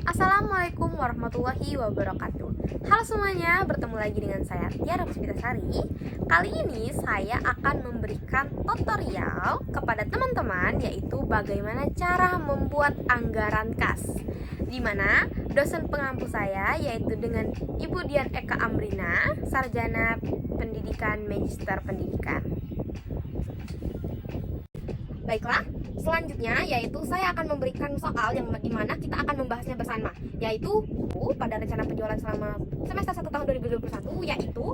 Assalamualaikum warahmatullahi wabarakatuh. Halo semuanya, bertemu lagi dengan saya Tiara Puspitasari. Kali ini saya akan memberikan tutorial kepada teman-teman, yaitu bagaimana cara membuat anggaran kas, dimana dosen pengampu saya yaitu dengan Ibu Dian Eka Amrina, Sarjana Pendidikan Magister Pendidikan. Baiklah, selanjutnya yaitu saya akan memberikan soal yang dimana kita akan membahasnya bersama, yaitu pada rencana penjualan selama semester 1 tahun 2021, yaitu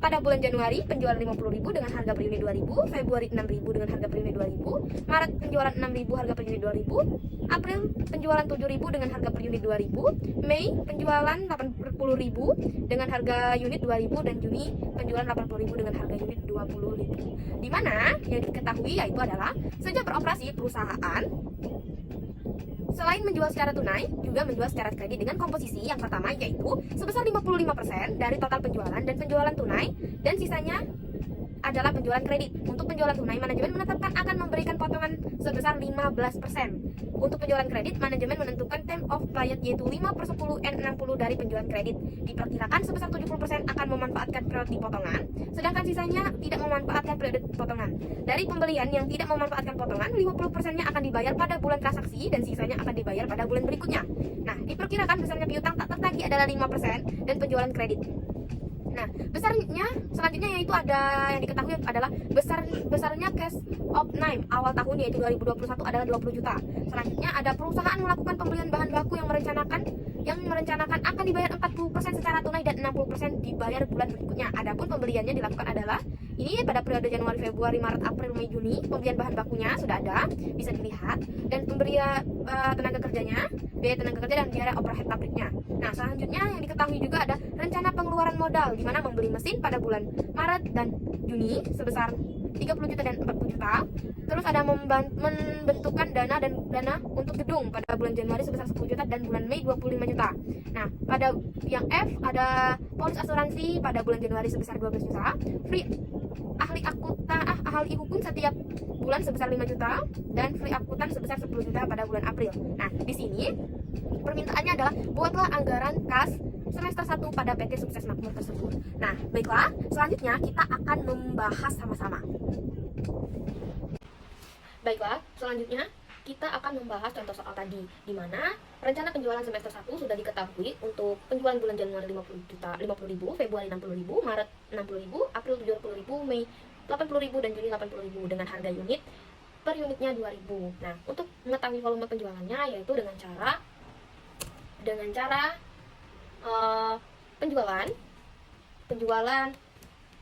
pada bulan Januari penjualan 50.000 dengan harga per unit 2.000, Februari 6.000 dengan harga per unit 2.000, Maret penjualan 6.000 harga per unit 2.000, April penjualan 7.000 dengan harga per unit 2.000, Mei penjualan 80.000 dengan harga unit 2.000, dan Juni penjualan 80.000 dengan harga unit 20.000. Dimana yang diketahui yaitu adalah sejak beroperasi perusahaan selain menjual secara tunai, juga menjual secara kredit dengan komposisi yang pertama yaitu sebesar 55% dari total penjualan dan penjualan tunai, dan sisanya adalah penjualan kredit. Untuk penjualan tunai, manajemen menetapkan akan memberikan potongan sebesar 15%. Untuk penjualan kredit, manajemen menentukan term of client yaitu 5/10 N 60 dari penjualan kredit. Diperkirakan sebesar 70% akan memanfaatkan periode potongan, sedangkan sisanya tidak memanfaatkan periode potongan. Dari pembelian yang tidak memanfaatkan potongan, 50%-nya akan dibayar pada bulan transaksi dan sisanya akan dibayar pada bulan berikutnya. Nah, diperkirakan besarnya piutang tak tertagih adalah 5% dan penjualan kredit. Nah, besarnya selanjutnya yaitu ada yang diketahui adalah besarnya cash of name awal tahun yaitu 2021 adalah 20 juta. Selanjutnya ada perusahaan melakukan pembelian bahan baku yang merencanakan akan dibayar 40% secara tunai dan 60% dibayar bulan berikutnya. Adapun pembeliannya dilakukan adalah ini pada periode Januari, Februari, Maret, April, Mei, Juni. Pembelian bahan bakunya sudah ada, bisa dilihat, dan pembelian tenaga kerjanya, biaya tenaga kerja dan biaya overhead pabriknya. Nah, selanjutnya yang diketahui juga ada rencana pengeluaran modal, di mana membeli mesin pada bulan Maret dan Juni sebesar 30 juta dan 40 juta. Terus ada membentukkan dana untuk gedung pada bulan Januari sebesar 10 juta dan bulan Mei 25 juta. Nah, pada yang F ada polis asuransi pada bulan Januari sebesar 12 juta. Free ahli hukum setiap bulan sebesar 5 juta dan free akuntan sebesar 10 juta pada bulan April. Nah, di sini permintaannya adalah buatlah anggaran kas semester 1 pada PT Sukses Makmur tersebut. Nah, baiklah, selanjutnya kita akan membahas sama-sama. Baiklah, selanjutnya kita akan membahas contoh soal tadi, di mana rencana penjualan semester 1 sudah diketahui untuk penjualan bulan Januari 50.000, Februari 60.000, Maret 60.000, April 70.000, Mei 80.000 dan Juni 80.000 dengan harga unit per unitnya 2.000. Nah, untuk mengetahui volume penjualannya yaitu dengan cara penjualan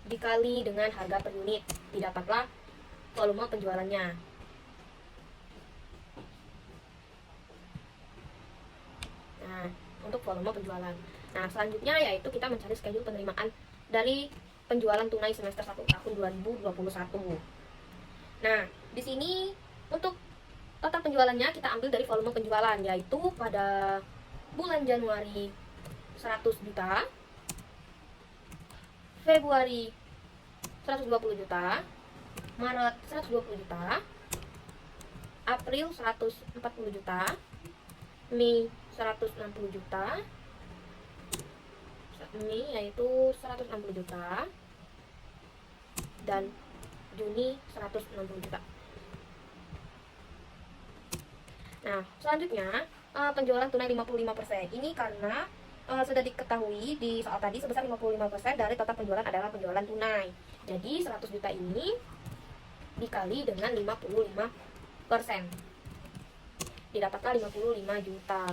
dikali dengan harga per unit, didapatlah volume penjualannya. Nah, untuk volume penjualan. Nah, selanjutnya yaitu kita mencari schedule penerimaan dari penjualan tunai semester 1 tahun 2021. Nah, di sini untuk total penjualannya kita ambil dari volume penjualan, yaitu pada bulan Januari 100 juta, Februari 120 juta, Maret 120 juta, April 140 juta, Mei 160 juta, Mei yaitu 160 juta, dan Juni 160 juta. Nah, selanjutnya penjualan tunai 55%. Ini karena sudah diketahui di soal tadi sebesar 55% dari total penjualan adalah penjualan tunai. Jadi 100 juta ini dikali dengan 55%. Didapatkan 55 juta.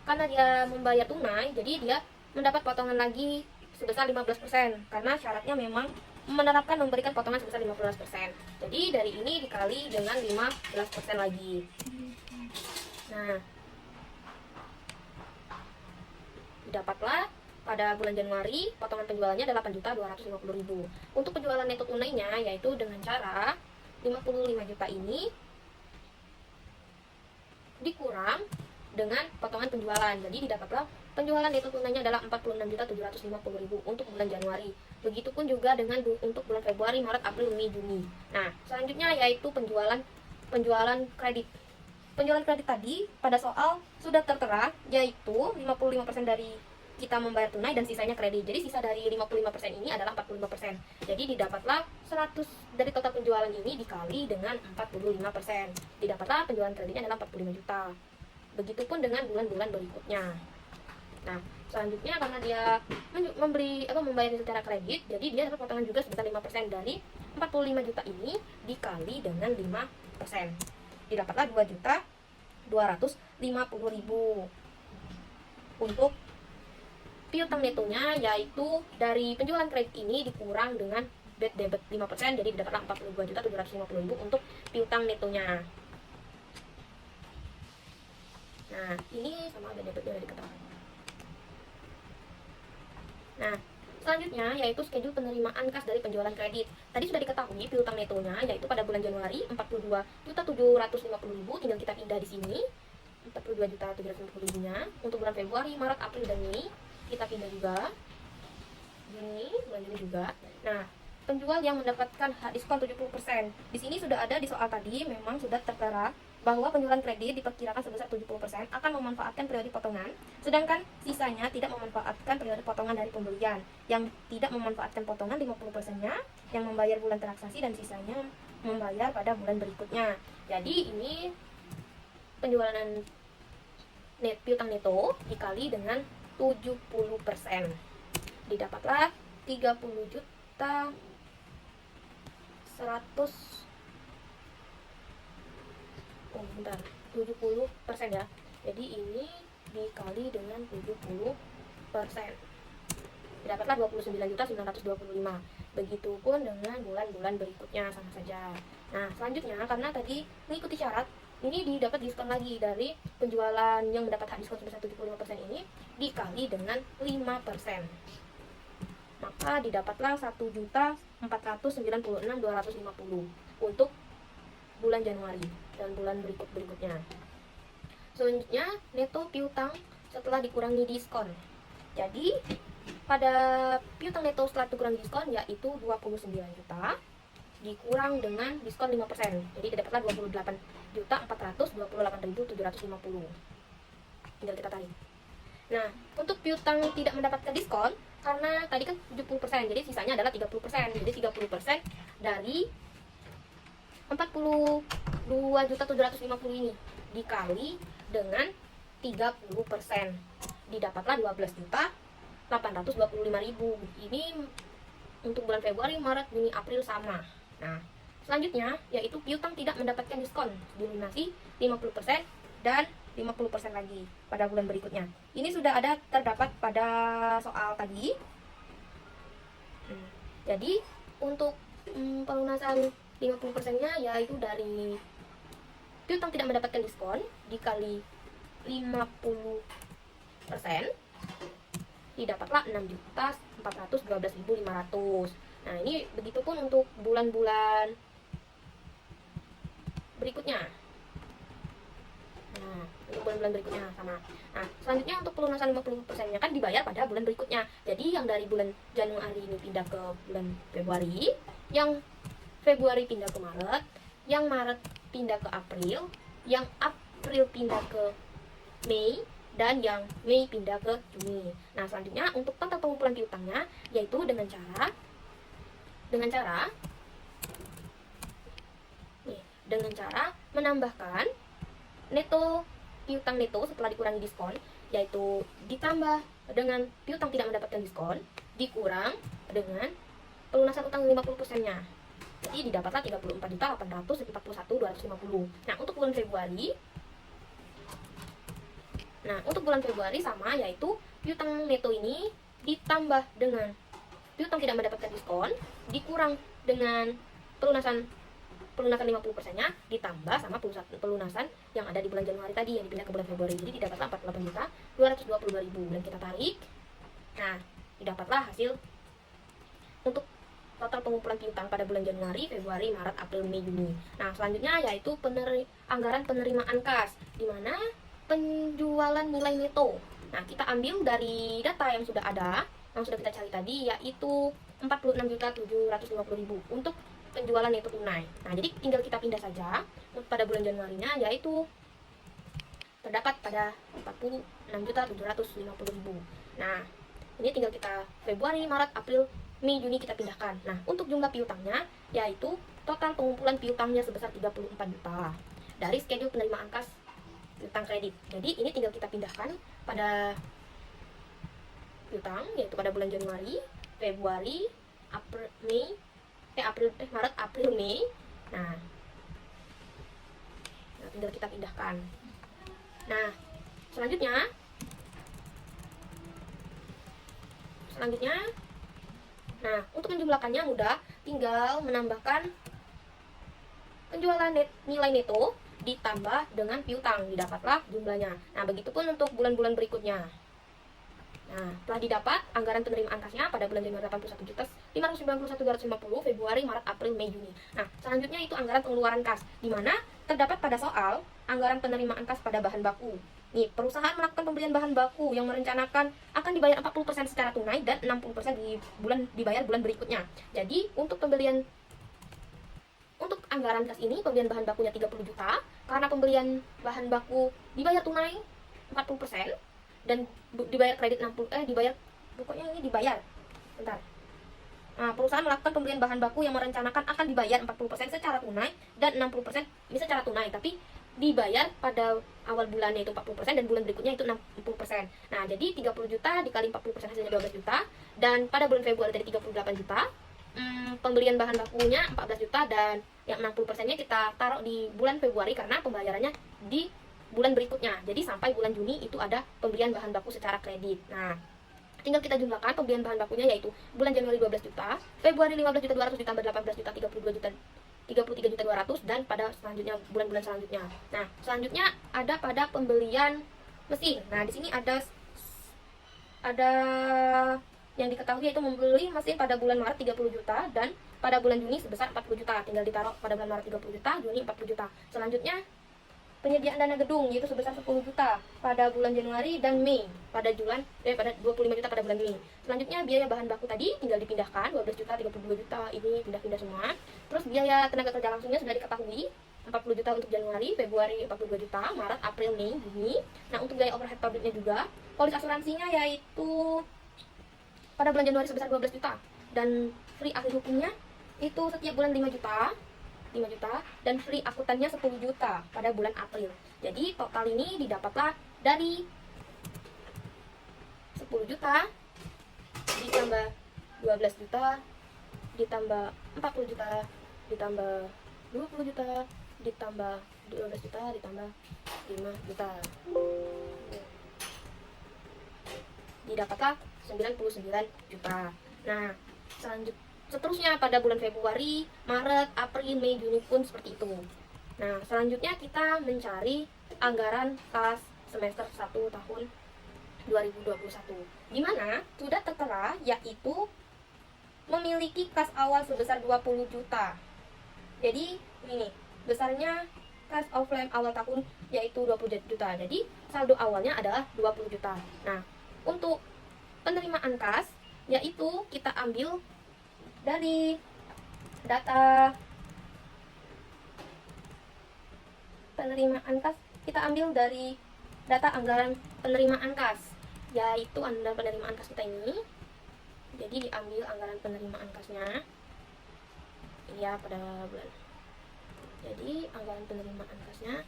Karena dia membayar tunai, jadi dia mendapat potongan lagi sebesar 15%. Karena syaratnya memang menerapkan memberikan potongan sebesar 15%. Jadi dari ini dikali dengan 15% lagi. Nah, didapatlah pada bulan Januari potongan penjualannya adalah 8.250.000. Untuk penjualan neto tunainya yaitu dengan cara 55 juta ini dikurang dengan potongan penjualan. Jadi didapatlah penjualan neto tunainya adalah 46.750.000 untuk bulan Januari. Begitupun juga dengan untuk bulan Februari, Maret, April, Mei, Juni. Nah, selanjutnya yaitu penjualan kredit. Penjualan kredit tadi pada soal sudah tertera, yaitu 55% dari kita membayar tunai dan sisanya kredit. Jadi sisa dari 55% ini adalah 45%. Jadi didapatlah 100 dari total penjualan ini dikali dengan 45%. Didapatlah penjualan kreditnya adalah 45 juta. Begitupun dengan bulan-bulan berikutnya. Nah, selanjutnya karena dia membayar secara kredit, jadi dia dapat potongan juga sebesar 5% dari 45 juta ini dikali dengan 5%. Didapatlah 2.250.000. Untuk piutang netonya yaitu dari penjualan kredit ini dikurang dengan bad debit 5%, jadi didapatlah 42.750.000 untuk piutang netonya. Nah, ini sama bad debitnya udah diketahui. Nah, selanjutnya yaitu schedule penerimaan kas dari penjualan kredit. Tadi sudah diketahui piutang netonya yaitu pada bulan Januari 42.750.000, tinggal kita pindah di sini 42.750.000-nya. Untuk bulan Februari, Maret, April dan Mei kita pindah juga. Bulan Juni juga. Nah, penjual yang mendapatkan diskon 70%. Di sini sudah ada di soal tadi memang sudah tertera bahwa penjualan kredit diperkirakan sebesar 70% akan memanfaatkan periode potongan, sedangkan sisanya tidak memanfaatkan periode potongan dari pembelian. Yang tidak memanfaatkan potongan 50%-nya yang membayar bulan transaksi dan sisanya membayar pada bulan berikutnya. Jadi ini penjualan piutang neto dikali dengan 70%. Didapatlah 70% ya. Jadi ini dikali dengan 70%. Didapatlah 29.925. Begitupun dengan bulan-bulan berikutnya sama saja. Nah, selanjutnya karena tadi mengikuti syarat, ini didapat diskon lagi dari penjualan yang mendapat hak diskon sebesar 75% ini dikali dengan 5%. Maka didapatlah 1.496.250 untuk bulan Januari dan bulan berikutnya. Selanjutnya neto piutang setelah dikurangi diskon. Jadi pada piutang neto setelah dikurangi diskon yaitu 29 juta dikurang dengan diskon 5%. Jadi didapatlah 28.428.750. Tinggal kita tarik. Nah, untuk piutang tidak mendapatkan diskon karena tadi kan 70%, jadi sisanya adalah 30%. Jadi 30% dari 42.750 ini dikali dengan 30%. Didapatlah 12.825.000. Ini untuk bulan Februari, Maret, Juni, April sama. Nah, selanjutnya yaitu piutang tidak mendapatkan diskon dilunasi 50% dan 50% lagi pada bulan berikutnya. Ini sudah ada terdapat pada soal tadi. Jadi untuk pelunasan 50%-nya yaitu dari piutang tidak mendapatkan diskon dikali 50%, didapatlah 6.412.500. Nah, ini begitupun untuk bulan-bulan berikutnya. Nah, untuk bulan-bulan berikutnya sama. Nah, selanjutnya untuk pelunasan 50%-nya kan dibayar pada bulan berikutnya. Jadi yang dari bulan Januari ini pindah ke bulan Februari, yang Februari pindah ke Maret, yang Maret pindah ke April, yang April pindah ke Mei, dan yang Mei pindah ke Juni. Nah, selanjutnya untuk total pengumpulan piutangnya yaitu dengan cara menambahkan neto piutang neto setelah dikurangi diskon, yaitu ditambah dengan piutang tidak mendapatkan diskon dikurang dengan pelunasan utang 50%-nya. Jadi didapatlah 34.841.250. Nah, untuk bulan Februari sama, yaitu piutang neto ini ditambah dengan piutang tidak mendapatkan diskon dikurang dengan pelunasan 50%-nya ditambah sama pelunasan yang ada di bulan Januari tadi yang dipindah ke bulan Februari. Jadi didapatlah 48.222.000 dan kita tarik. Nah, didapatlah hasil untuk total pengumpulan piutang pada bulan Januari, Februari, Maret, April, Mei, Juni. Nah, selanjutnya yaitu anggaran penerimaan kas, di mana penjualan nilai neto. Nah, kita ambil dari data yang sudah ada, yang sudah kita cari tadi, yaitu 46.750.000 untuk penjualan neto tunai. Nah, jadi tinggal kita pindah saja pada bulan Januarinya, yaitu terdapat pada 46.750.000. Nah, ini tinggal kita Februari, Maret, April, Mei, Juni kita pindahkan. Nah, untuk jumlah piutangnya yaitu total pengumpulan piutangnya sebesar 34 juta dari schedule penerimaan kas piutang kredit. Jadi ini tinggal kita pindahkan pada piutang yaitu pada bulan Januari, Februari, Maret, April, Mei. Nah, tinggal kita pindahkan. Nah, selanjutnya nah, untuk menjumlahkannya mudah, tinggal menambahkan penjualan nilai neto ditambah dengan piutang, didapatlah jumlahnya. Nah, begitupun untuk bulan-bulan berikutnya. Nah, telah didapat anggaran penerimaan kasnya pada bulan Januari 81.591.250, Februari, Maret, April, Mei, Juni. Nah, selanjutnya itu anggaran pengeluaran kas, di mana terdapat pada soal anggaran penerimaan kas pada bahan baku. Nih, perusahaan melakukan pembelian bahan baku yang merencanakan akan dibayar 40% secara tunai dan 60% dibayar bulan berikutnya. Jadi, untuk anggaran kas ini, pembelian bahan bakunya 30 juta, karena pembelian bahan baku dibayar tunai 40% dan dibayar kredit 60, bentar. Nah, perusahaan melakukan pembelian bahan baku yang merencanakan akan dibayar 40% secara tunai dan 60% ini secara tunai, tapi dibayar pada awal bulannya itu 40% dan bulan berikutnya itu 60%. Nah, jadi 30 juta dikali 40% hasilnya 12 juta, dan pada bulan Februari tadi 38 juta. Pembelian bahan bakunya 14 juta dan yang 60%-nya kita taruh di bulan Februari karena pembayarannya di bulan berikutnya. Jadi sampai bulan Juni itu ada pembelian bahan baku secara kredit. Nah, tinggal kita jumlahkan pembelian bahan bakunya yaitu bulan Januari 12 juta, Februari 15.200.000 ditambah 18 juta 32 juta 33.200.000 dan pada selanjutnya bulan-bulan selanjutnya. Nah, selanjutnya ada pada pembelian mesin. Nah, di sini ada yang diketahui yaitu membeli mesin pada bulan Maret 30 juta dan pada bulan Juni sebesar 40 juta. Tinggal ditaruh pada bulan Maret 30 juta, Juni 40 juta. Selanjutnya penyediaan dana gedung yaitu sebesar 10 juta pada bulan Januari dan Mei, pada 25 juta pada bulan Mei. Selanjutnya biaya bahan baku tadi tinggal dipindahkan 12 juta, 32 juta, ini pindah-pindah semua. Terus biaya tenaga kerja langsungnya sudah diketahui 40 juta untuk Januari, Februari 42 juta, Maret, April, Mei, Juni. Nah, untuk biaya overhead pabriknya juga, polis asuransinya yaitu pada bulan Januari sebesar 12 juta dan free ahli hukumnya itu setiap bulan 5 juta dan free akuntannya 10 juta pada bulan April. Jadi total ini didapatlah dari 10 juta ditambah 12 juta ditambah 40 juta ditambah 20 juta ditambah 12 juta ditambah 5 juta. Didapatlah 99 juta. Nah, seterusnya pada bulan Februari, Maret, April, Mei, Juni pun seperti itu. Nah, selanjutnya kita mencari anggaran kas semester 1 tahun 2021, di mana sudah tertera yaitu memiliki kas awal sebesar 20 juta. Jadi ini besarnya kas offline awal tahun yaitu 20 juta. Jadi saldo awalnya adalah 20 juta. Nah, untuk penerimaan kas yaitu kita ambil dari data penerimaan kas, kita ambil dari data anggaran penerimaan kas, yaitu anggaran penerimaan kas kita ini. Jadi diambil anggaran penerimaan kasnya ya pada bulan. Jadi anggaran penerimaan kasnya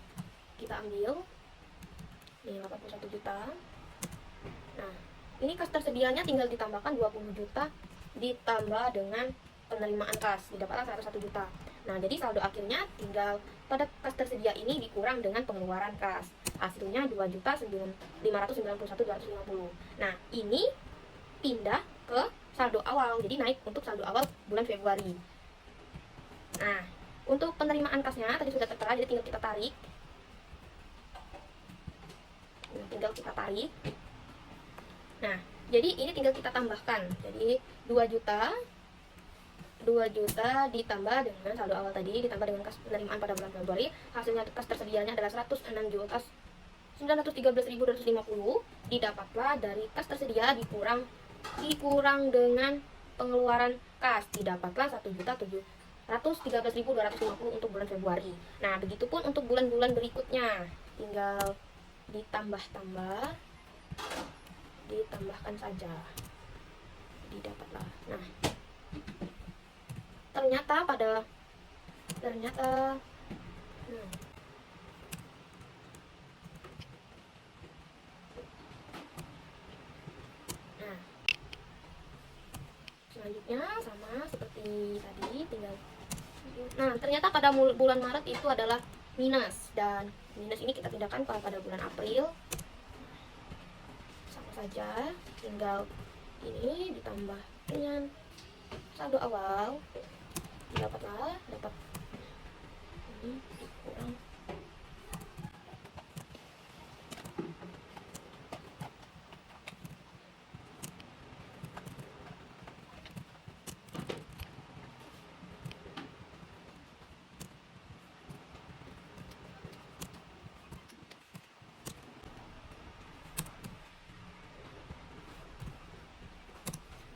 kita ambil ini 81 juta. Nah, ini kas tersedianya tinggal ditambahkan 20 juta ditambah dengan penerimaan kas, didapatlah 101 juta. Nah, jadi saldo akhirnya tinggal pada kas tersedia ini dikurang dengan pengeluaran kas. Hasilnya 2.591.250. Nah, ini pindah ke saldo awal. Jadi naik untuk saldo awal bulan Februari. Nah, untuk penerimaan kasnya tadi sudah tertera, jadi tinggal kita tarik. Nah, jadi ini tinggal kita tambahkan. Jadi 2 juta ditambah dengan saldo awal tadi ditambah dengan kas penerimaan pada bulan Februari. Hasilnya kas tersedianya adalah 106.913.250. Didapatlah dari kas tersedia dikurang dengan pengeluaran kas, didapatlah 1.713.250 untuk bulan Februari. Nah, begitupun untuk bulan-bulan berikutnya, tinggal ditambahkan saja, didapatlah. Nah, ternyata nah, selanjutnya sama seperti tadi, ternyata pada bulan Maret itu adalah minus, dan minus ini kita pindahkan pada bulan April. Sama saja, tinggal ini ditambah dengan saldo awal, dapat ini kurang.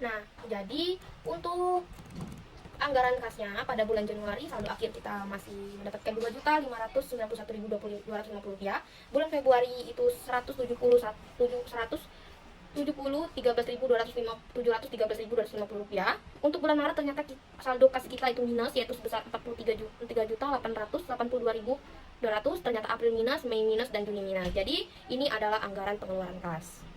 Nah, jadi untuk anggaran kasnya pada bulan Januari, saldo akhir kita masih mendapatkan Rp2.591.250. Bulan Februari itu 170.713.250 rupiah. Untuk bulan Maret ternyata saldo kas kita itu minus, yaitu sebesar 43.882.200. Ternyata April minus, Mei minus, dan Juni minus. Jadi ini adalah anggaran pengeluaran kas.